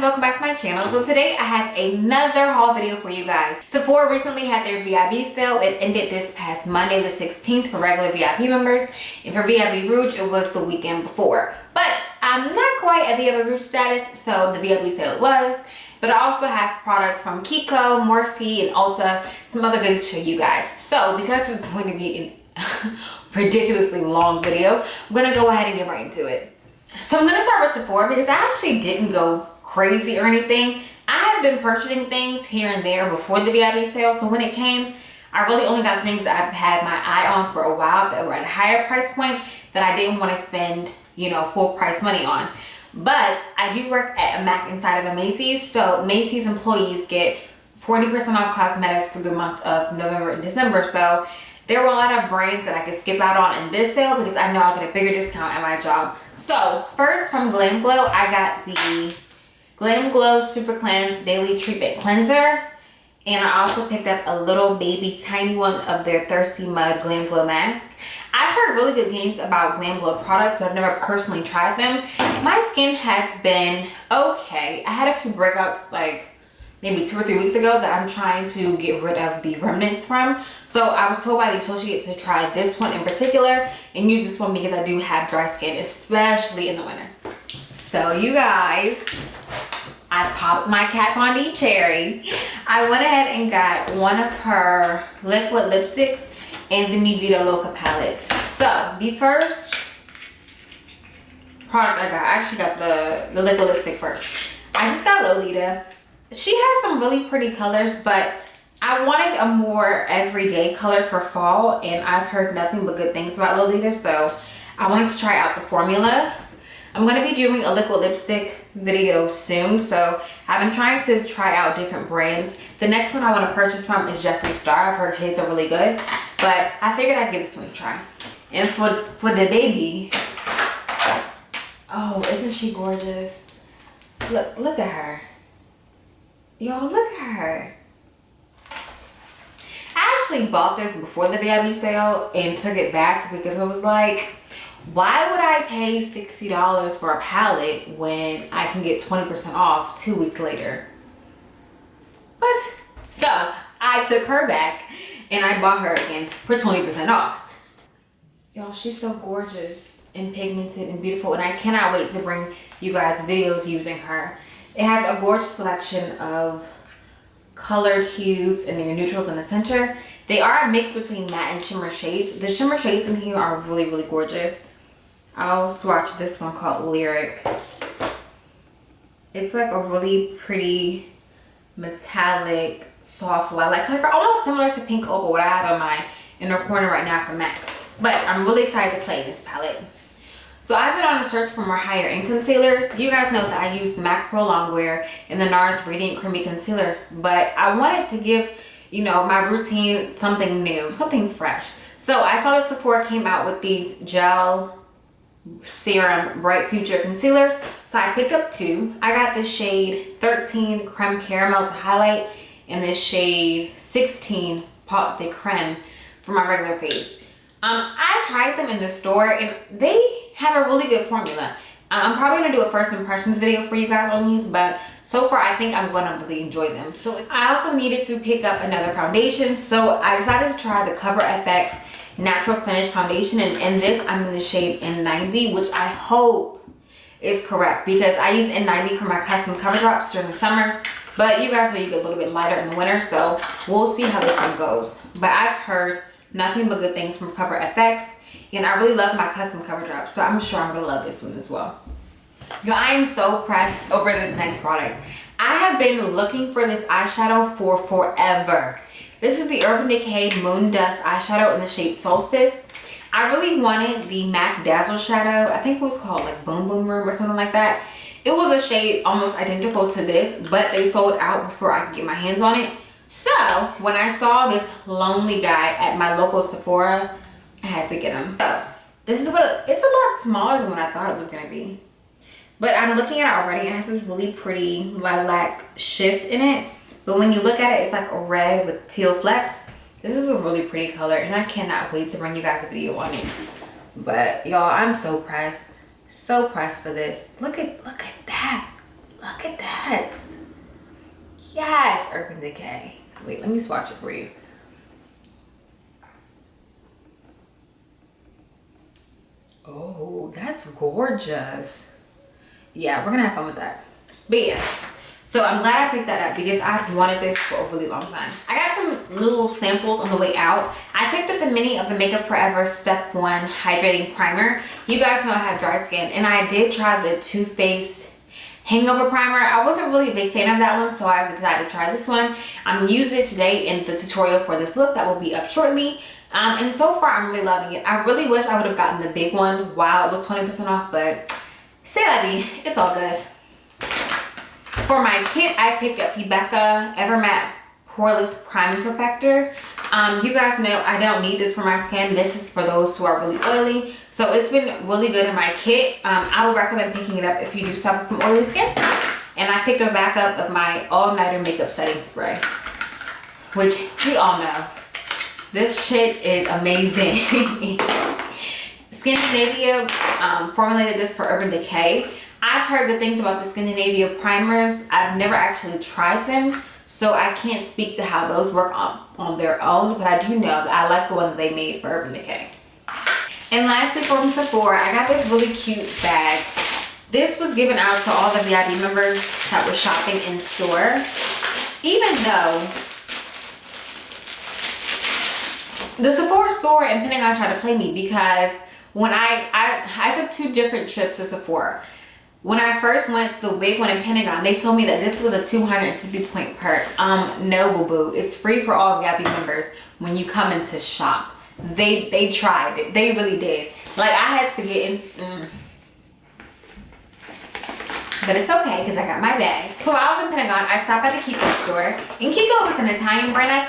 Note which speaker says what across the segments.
Speaker 1: welcome back to my channel. So today I have another haul video for you guys. Sephora recently had their VIP sale. It ended this past Monday the 16th for regular VIP members, and for VIP Rouge it was the weekend before. But I'm not quite at VIP Rouge status, so the VIP sale it was. But I also have products from Kiko, Morphe, and Ulta, some other goodies to show you guys. So because it's going to be a ridiculously long video, I'm gonna go ahead and get right into it. So I'm gonna start with Sephora because I actually didn't go crazy or anything. I have been purchasing things here and there before the VIP sale, so when it came, I really only got things that I've had my eye on for a while that were at a higher price point that I didn't want to spend, you know, full price money on. But I do work at a MAC inside of a Macy's, so Macy's employees get 40% off cosmetics through the month of November and December. So there were a lot of brands that I could skip out on in this sale because I know I'll get a bigger discount at my job. So first from Glamglow, I got the Glamglow Super Cleanse Daily Treatment Cleanser. And I also picked up a little baby tiny one of their Thirstymud Glamglow Mask. I've heard really good things about Glamglow products, but I've never personally tried them. My skin has been okay. I had a few breakouts like maybe 2 or 3 weeks ago that I'm trying to get rid of the remnants from. So I was told by the associate to try this one in particular and use this one because I do have dry skin, especially in the winter. So you guys, I popped my Kat Von D cherry. I went ahead and got one of her liquid lipsticks and the Vida Loca palette. So the first product I actually got the liquid lipstick first. I just got Lolita. She has some really pretty colors, but I wanted a more everyday color for fall, and I've heard nothing but good things about Lolita, so I wanted to try out the formula. I'm going to be doing a liquid lipstick video soon, so I've been trying to try out different brands. The next one I want to purchase from is Jeffree Star. I've heard his are really good, but I figured I'd give this one a try. And for the baby, oh, isn't she gorgeous? Look at her. Y'all, look at her. I actually bought this before the VIP sale and took it back because I was like, why would I pay $60 for a palette when I can get 20% off 2 weeks later? What? So I took her back and I bought her again for 20% off. Y'all, she's so gorgeous and pigmented and beautiful, and I cannot wait to bring you guys videos using her. It has a gorgeous selection of colored hues and your neutrals in the center. They are a mix between matte and shimmer shades. The shimmer shades in here are really, really gorgeous. I'll swatch this one called Lyric. It's like a really pretty metallic, soft lilac color, almost similar to Pink Opal, what I have on my inner corner right now from MAC. But I'm really excited to play this palette. So I've been on a search for more higher end concealers. You guys know that I use the MAC Pro Longwear and the NARS Radiant Creamy Concealer, but I wanted to give, you know, my routine something new, something fresh. So I saw that Sephora came out with these gel serum bright future concealers, so I picked up 2. I got the shade 13 Creme Caramel to highlight and this shade 16 Pot de Creme for my regular face. I tried them in the store and they have a really good formula. I'm probably gonna do a first impressions video for you guys on these, but so far I think I'm gonna really enjoy them. So I also needed to pick up another foundation, so I decided to try the Cover FX Natural Finish Foundation, and in this I'm in the shade N90, which I hope is correct because I use N90 for my custom cover drops during the summer, but you guys know you get a little bit lighter in the winter, so we'll see how this one goes. But I've heard nothing but good things from Cover FX, and I really love my custom cover drops, so I'm sure I'm gonna love this one as well. Yo, I am so pressed over this next product. I have been looking for this eyeshadow for forever. This is the Urban Decay Moondust eyeshadow in the shade Solstice. I really wanted the MAC Dazzle shadow. I think it was called like Boom Boom Room or something like that. It was a shade almost identical to this, but they sold out before I could get my hands on it. So when I saw this lonely guy at my local Sephora, I had to get him. So this is what it's a lot smaller than what I thought it was gonna be. But I'm looking at it already and it has this really pretty lilac shift in it. But when you look at it, it's like a red with teal flecks. This is a really pretty color and I cannot wait to bring you guys a video on it. But y'all, I'm so pressed. So pressed for this. Look at that. Look Look at that. Yes, Urban Decay. Wait, let me swatch it for you. Oh, that's gorgeous. Yeah, we're gonna have fun with that. But yeah, so I'm glad I picked that up because I've wanted this for a really long time. I got some little samples on the way out. I picked up the mini of the Makeup Forever Step 1 Hydrating Primer. You guys know I have dry skin, and I did try the Too Faced Hangover Primer. I wasn't really a big fan of that one, so I decided to try this one. I'm using it today in the tutorial for this look that will be up shortly. And so far, I'm really loving it. I really wish I would have gotten the big one while it was 20% off, but c'est la vie, it's all good. For my kit, I picked up the Becca Evermatte Poreless Priming Perfector. You guys know I don't need this for my skin. This is for those who are really oily. So it's been really good in my kit. I would recommend picking it up if you do suffer from oily skin. And I picked a backup of my all-nighter makeup setting spray, which we all know. This shit is amazing. Scandinavia formulated this for Urban Decay. I've heard good things about the Scandinavia primers. I've never actually tried them, so I can't speak to how those work on their own, but I do know that I like the one that they made for Urban Decay. And lastly, from Sephora, I got this really cute bag. This was given out to all the VIP members that were shopping in store, even though the Sephora store in Pentagon tried to play me, because when I took 2 different trips to Sephora. When I first went to the wig one in Pentagon, they told me that this was a 250 point perk. No, boo-boo. It's free for all VIP members when you come in to shop. They tried it. They really did. Like, I had to get in. But it's okay because I got my bag. So while I was in Pentagon, I stopped at the Kiko store. And Kiko is an Italian brand, I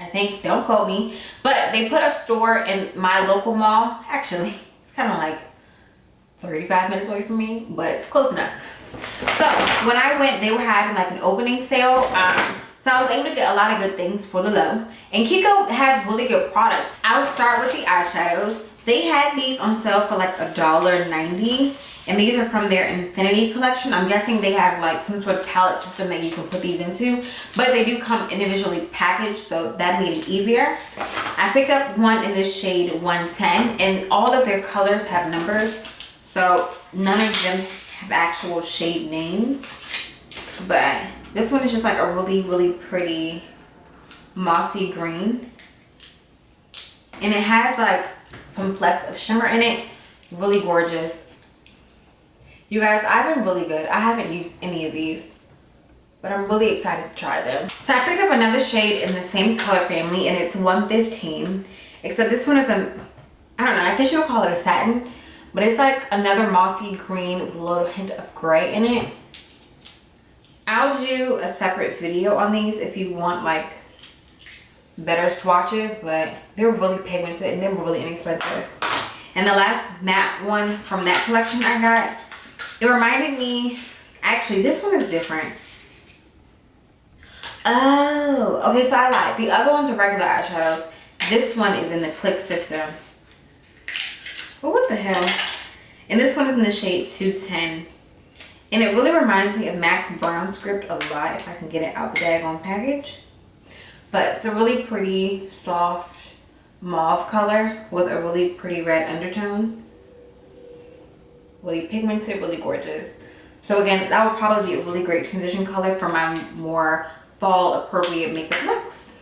Speaker 1: think, don't quote me. But they put a store in my local mall. Actually, it's kind of like 35 minutes away from me, but it's close enough. So when I went, they were having like an opening sale. So I was able to get a lot of good things for the low. And Kiko has really good products. I'll start with the eyeshadows. They had these on sale for like $1.90. And these are from their Infinity collection. I'm guessing they have like some sort of palette system that you can put these into. But they do come individually packaged, so that made it easier. I picked up one in this shade 110. And all of their colors have numbers. So none of them have actual shade names. But this one is just like a really, really pretty mossy green. And it has like some flecks of shimmer in it. Really gorgeous. You guys, I've been really good. I haven't used any of these, but I'm really excited to try them. So I picked up another shade in the same color family, and it's 115. Except this one is I don't know, I guess you'll call it a satin, but it's like another mossy green with a little hint of gray in it. I'll do a separate video on these if you want like better swatches, but they're really pigmented and they're really inexpensive. And the last matte one from that collection I got, it reminded me, actually this one is different. Oh, okay, so I lied. The other ones are regular eyeshadows. This one is in the click system. Well, what the hell? And this one is in the shade 210. And it really reminds me of Max Brown Script a lot, if I can get it out the daggone package. But it's a really pretty soft mauve color with a really pretty red undertone. Really pigmented, really gorgeous. So again, that will probably be a really great transition color for my more fall appropriate makeup looks.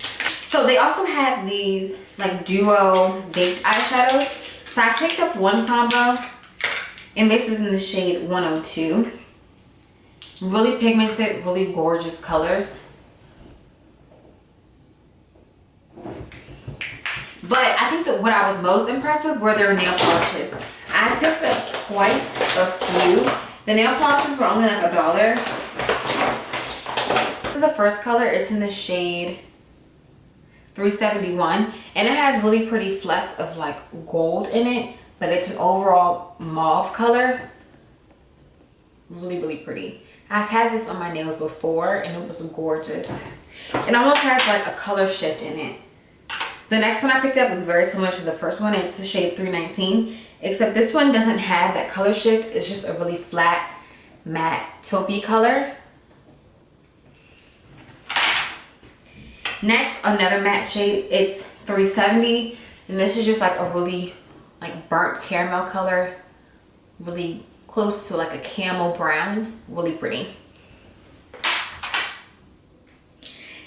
Speaker 1: So they also have these like duo baked eyeshadows. So I picked up one combo, and this is in the shade 102. Really pigmented, really gorgeous colors. But I think that what I was most impressed with were their nail polishes. I picked up quite a few. The nail polishes were only like $1. This is the first color. It's in the shade 371, and it has really pretty flecks of like gold in it, but it's an overall mauve color. Really, really pretty. I've had this on my nails before and it was gorgeous. It almost has like a color shift in it. The next one I picked up is very similar to the first one. It's the shade 319, except this one doesn't have that color shift. It's just a really flat matte taupey color. Next, another matte shade. It's 370, and this is just like a really like burnt caramel color, really close to like a camel brown, really pretty.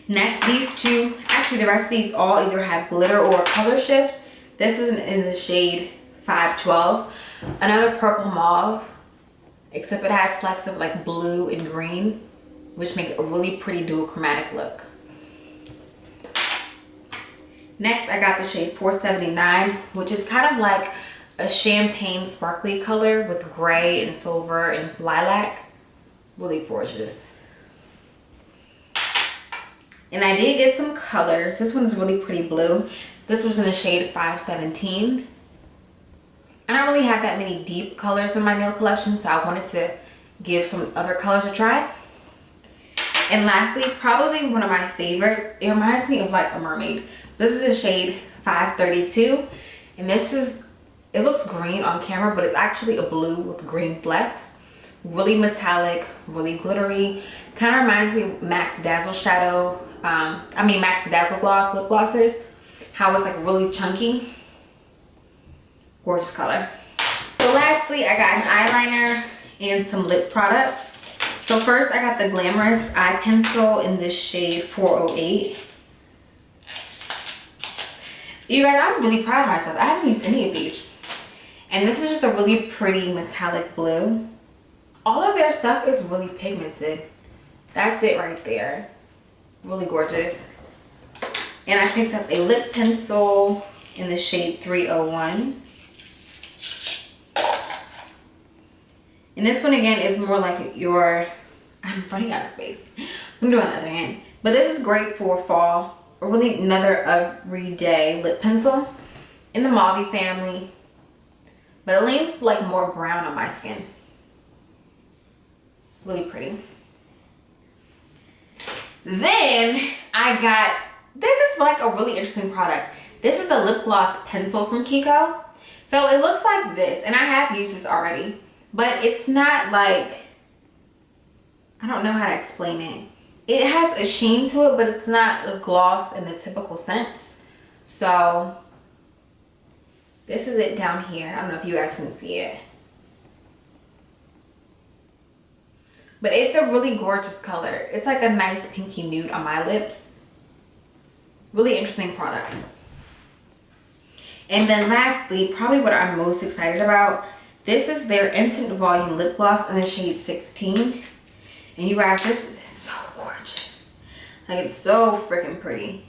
Speaker 1: Next, these two, actually the rest of these all either have glitter or color shift. This is in the shade 512. Another purple mauve, except it has flecks of like blue and green, which makes a really pretty dual chromatic look. Next, I got the shade 479, which is kind of like a champagne sparkly color with gray and silver and lilac. Really gorgeous. And I did get some colors. This one's really pretty blue. This was in the shade 517. I don't really have that many deep colors in my nail collection, so I wanted to give some other colors a try. And lastly, probably one of my favorites, it reminds me of like a mermaid. This is a shade 532, and this is, it looks green on camera, but it's actually a blue with green flecks. Really metallic, really glittery. Kind of reminds me of Max Dazzle Shadow, Max Dazzle Gloss lip glosses. How it's like really chunky. Gorgeous color. So lastly, I got an eyeliner and some lip products. So first, I got the Glamorous Eye Pencil in this shade 408. You guys, I'm really proud of myself. I haven't used any of these. And this is just a really pretty metallic blue. All of their stuff is really pigmented. That's it right there. Really gorgeous. And I picked up a lip pencil in the shade 301. And this one again is more like I'm running out of space. I'm doing the other hand. But this is great for fall. Or really another everyday lip pencil in the Mauve family, but it leans like more brown on my skin. Really pretty. Then I got, this is like a really interesting product. This is a lip gloss pencil from Kiko. So it looks like this, and I have used this already, but it's not like, I don't know how to explain it. It has a sheen to it, but it's not a gloss in the typical sense. So this is it down here. I don't know if you guys can see it. But it's a really gorgeous color. It's like a nice pinky nude on my lips. Really interesting product. And then lastly, probably what I'm most excited about, this is their Instant Volume Lip Gloss in the shade 16. And you guys, this is so gorgeous. Like, it's so freaking pretty.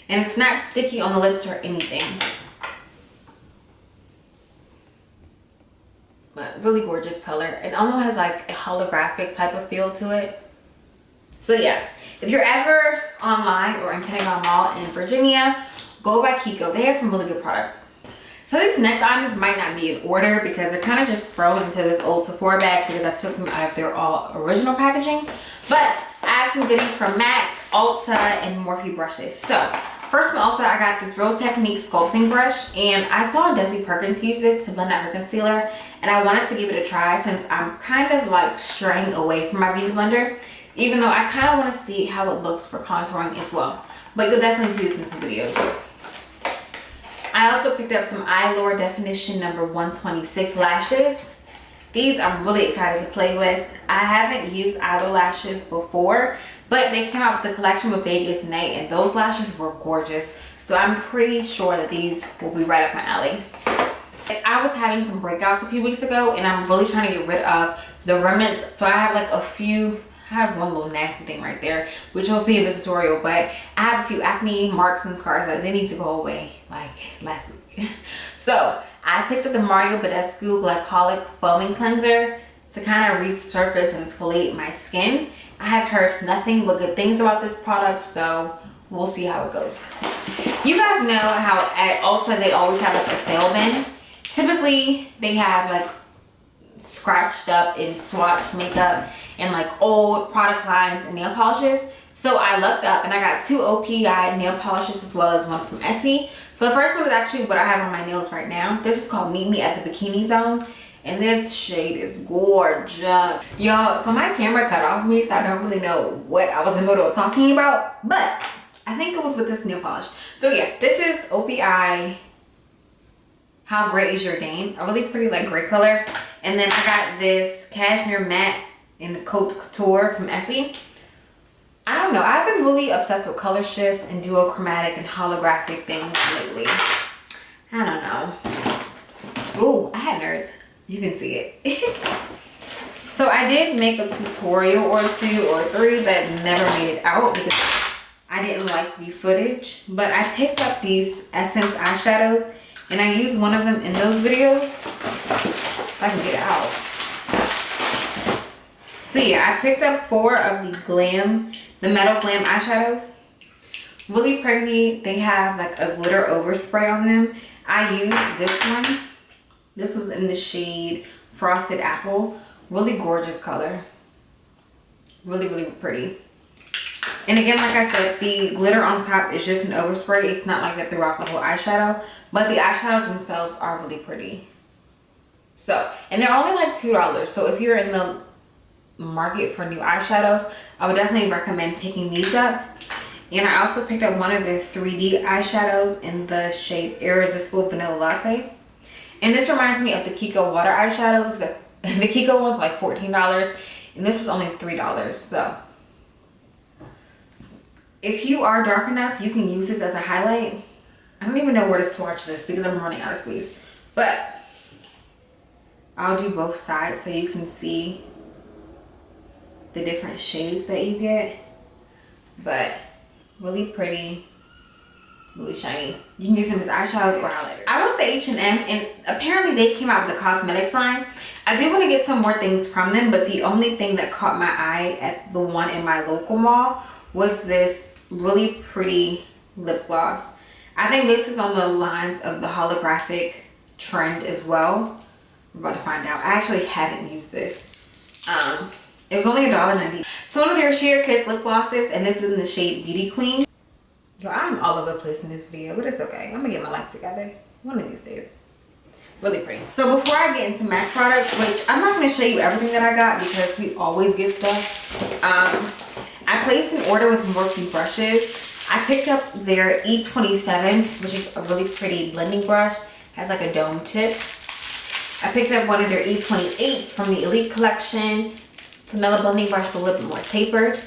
Speaker 1: And it's not sticky on the lips or anything. But really gorgeous color. It almost has like a holographic type of feel to it. So yeah, if you're ever online or in Pentagon Mall in Virginia, go by Kiko. They have some really good products. So these next items might not be in order because they're kind of just thrown into this old Sephora bag because I took them out of their all original packaging. But I have some goodies from MAC, Ulta, and Morphe brushes. So first from Ulta, I got this Real Technique sculpting brush, and I saw Desi Perkins use this to blend out her concealer, and I wanted to give it a try since I'm kind of like straying away from my beauty blender, even though I kind of want to see how it looks for contouring as well. But you'll definitely see this in some videos. I also picked up some Eyelure Definition number 126 lashes. These I'm really excited to play with. I haven't used eyelure lashes before, but they came out with the collection with Vegas Night, and those lashes were gorgeous. So I'm pretty sure that these will be right up my alley. And I was having some breakouts a few weeks ago, and I'm really trying to get rid of the remnants. So I have like a few, I have one little nasty thing right there, which you'll see in this tutorial, but I have a few acne marks and scars that they need to go away like last week. So I picked up the Mario Badescu Glycolic Foaming Cleanser to kind of resurface and exfoliate my skin. I have heard nothing but good things about this product, so we'll see how it goes. You guys know how at Ulta they always have like a sale bin. Typically they have like scratched up and swatched makeup and like old product lines and nail polishes. So I looked up and I got 2 OPI nail polishes as well as one from Essie. So the first one is actually what I have on my nails right now. This is called Meet Me at the Bikini Zone. And this shade is gorgeous. Y'all, so my camera cut off me, so I don't really know what I was in the middle of talking about, but I think it was with this nail polish. So yeah, this is OPI How Great Is Your Game? A really pretty like gray color. And then I got this cashmere matte in the Cote Couture from Essie. I don't know, I've been really obsessed with color shifts and duochromatic and holographic things lately. I don't know. Ooh, I had nerds. You can see it. So I did make a tutorial or 2 or 3 that never made it out because I didn't like the footage. But I picked up these Essence eyeshadows and I used one of them in those videos. If I can get it out. So yeah, I picked up 4 of the Metal Glam eyeshadows. Really pretty. They have like a glitter overspray on them. I used this one. This was in the shade Frosted Apple. Really gorgeous color. Really, really pretty. And again, like I said, the glitter on top is just an overspray. It's not like that throughout the whole eyeshadow. But the eyeshadows themselves are really pretty. So, and they're only like $2. So if you're in the market for new eyeshadows, I would definitely recommend picking these up. And I also picked up one of their 3D eyeshadows in the shade Irresistible Vanilla Latte. And this reminds me of the Kiko water eyeshadow because the Kiko one's like $14 and this was only $3. So if you are dark enough, you can use this as a highlight. I don't even know where to swatch this because I'm running out of space. But I'll do both sides so you can see the different shades that you get. But really pretty, really shiny. You can use them as eyeshadows or highlighters. I went to H&M and apparently they came out with a cosmetics line. I do want to get some more things from them, but the only thing that caught my eye at the one in my local mall was this really pretty lip gloss. I think this is on the lines of the holographic trend as well. We're about to find out. I actually haven't used this. It was only $1.90. So one of their Sheer Kiss lip glosses, and this is in the shade Beauty Queen. Yo, I'm all over the place in this video, but it's okay. I'm gonna get my life together one of these days. Really pretty. So before I get into MAC products, which I'm not gonna show you everything that I got because we always get stuff. I placed an order with Morphe brushes. I picked up their E27, which is a really pretty blending brush. Has like a dome tip. I picked up one of their E28s from the Elite collection. Another blending brush, but a little bit more tapered.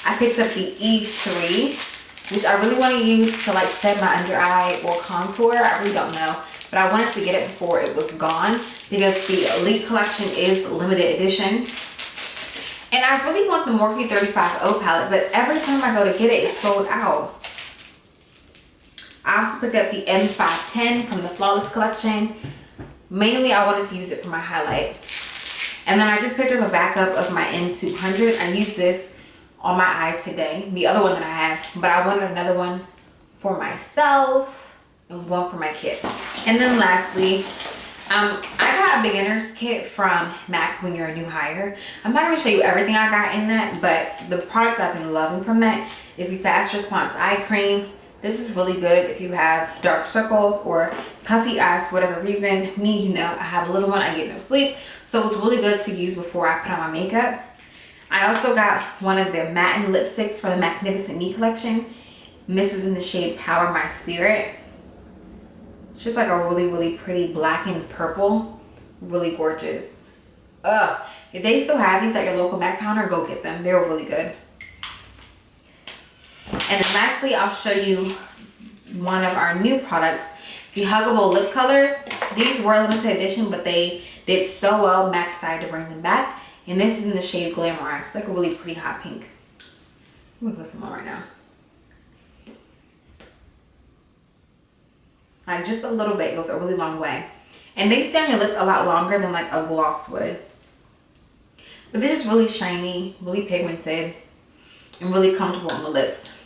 Speaker 1: I picked up the E3, which I really want to use to like set my under eye or contour. I really don't know, but I wanted to get it before it was gone because the Elite collection is limited edition. And I really want the Morphe 35O palette, but every time I go to get it, it's sold out. I also picked up the M510 from the Flawless collection. Mainly, I wanted to use it for my highlight. And then I just picked up a backup of my M200. I used this on my eye today, the other one that I have, but I wanted another one for myself and one for my kid. And then lastly, I got a beginner's kit from MAC when you're a new hire. I'm not going to show you everything I got in that, but the products I've been loving from that is the Fast Response Eye Cream. This is really good if you have dark circles or puffy eyes for whatever reason. Me, you know, I have a little one, I get no sleep. So it's really good to use before I put on my makeup. I also got one of their matte lipsticks from the Magnificent Me collection. And this is in the shade Power My Spirit. It's just like a really, really pretty black and purple. Really gorgeous. Ugh. If they still have these at your local MAC counter, go get them. They're really good. And then lastly, I'll show you one of our new products, the Huggable Lip Colors. These were limited edition, but they did so well, MAC decided to bring them back. And this is in the shade Glamorize. It's like a really pretty hot pink. I'm gonna put some on right now. Like just a little bit goes a really long way. And they stay on your lips a lot longer than like a gloss would. But they're just really shiny, really pigmented, and really comfortable on the lips.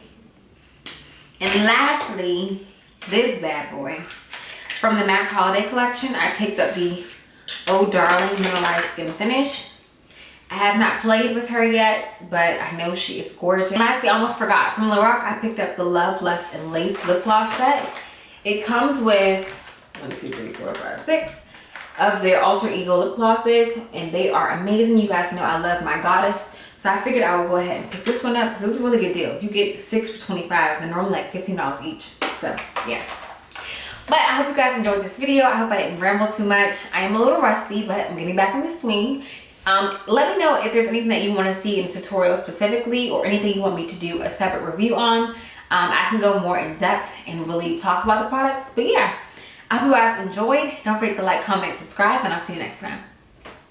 Speaker 1: And lastly, this bad boy. From the MAC Holiday Collection, I picked up the Oh Darling Mineralized Skin Finish. I have not played with her yet, but I know she is gorgeous. And lastly, I almost forgot, from Loca, I picked up the Love, Lust, and Lace lip gloss set. It comes with 1, 2, 3, 4, 5, 6 of their Alter Ego lip glosses, and they are amazing. You guys know I love my goddess, so I figured I would go ahead and pick this one up because it was a really good deal. You get 6 for $25, and normally like $15 each. So yeah. But I hope you guys enjoyed this video. I hope I didn't ramble too much. I am a little rusty, but I'm getting back in the swing. Let me know if there's anything that you want to see in the tutorial specifically, or anything you want me to do a separate review on. I can go more in depth and really talk about the products. But yeah, I hope you guys enjoyed. Don't forget to like, comment, subscribe, and I'll see you next time.